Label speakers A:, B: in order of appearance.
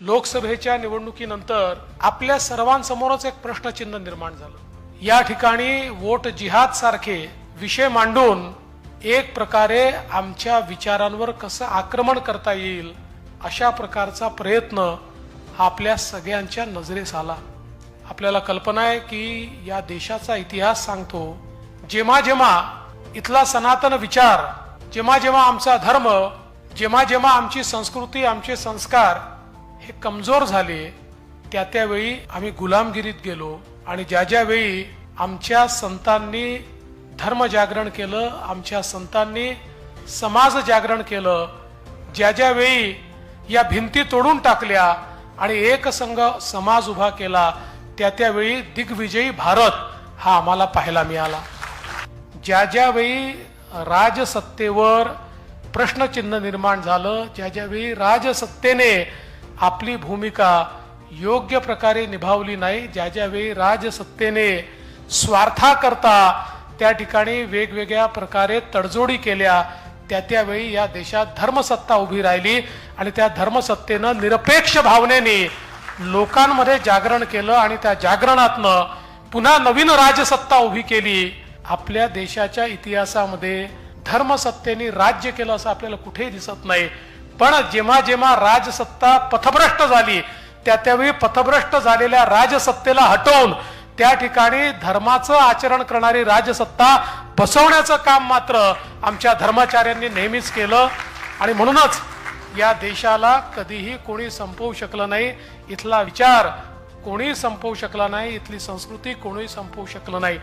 A: लोकसभेच्या निवडणुकीनंतर आपल्या सर्वांसमोरच एक प्रश्नचिन्ह निर्माण झालं। या ठिकाणी वोट जिहाद सारखे विषय मांडून एक प्रकारे आमच्या विचारांवर कसं आक्रमण करता येईल अशा प्रकारचा प्रयत्न आपल्या सगळ्यांच्या नजरेस आला। आपल्याला कल्पना आहे की या देशाचा इतिहास सांगतो, जेव्हा जेव्हा इथला सनातन विचार, जेव्हा जेव्हा आमचा धर्म, जेव्हा जेव्हा आमची संस्कृती, आमचे संस्कार हे कमजोर झाले, त्यावेळी आम्ही गुलामगिरीत गेलो। आणि ज्या वेळी आमच्या संतांनी धर्म जागरण केलं, आमच्या संतांनी समाज जागरण केलं, ज्या वेळी या भिंती तोडून टाकल्या आणि एक संघ समाज उभा केला, त्यावेळी दिग्विजयी भारत हा आम्हाला पाहायला मिळाला। ज्या वेळी राजसत्तेवर प्रश्नचिन्ह निर्माण झालं, ज्या वेळी राजसत्तेने आपली भूमिका योग्य प्रकारे निभावली नाही, ज्या वेळी राजसत्तेने स्वार्थाकरता त्या ठिकाणी वेगवेगळ्या प्रकारे तडजोडी केल्या, त्यावेळी या देशात धर्मसत्ता उभी राहिली आणि त्या धर्मसत्तेनं निरपेक्ष भावनेने लोकांमध्ये जागरण केलं आणि त्या जागरणातनं पुन्हा नवीन राजसत्ता उभी केली। आपल्या देशाच्या इतिहासामध्ये धर्मसत्तेने राज्य केलं असं आपल्याला कुठेही दिसत नाही। पण जेव्हा जेव्हा राजसत्ता पथभ्रष्ट झाली, त्यावेळी पथभ्रष्ट झालेल्या राजसत्तेला हटवून त्या ठिकाणी धर्माचं आचरण करणारी राजसत्ता बसवण्याचं काम मात्र आमच्या धर्माचार्यांनी नेहमीच केलं। आणि म्हणूनच या देशाला कधीही कोणी संपवू शकलं नाही, इथला विचार कोणी संपवू शकला नाही, इथली संस्कृती कोणी संपवू शकलं नाही।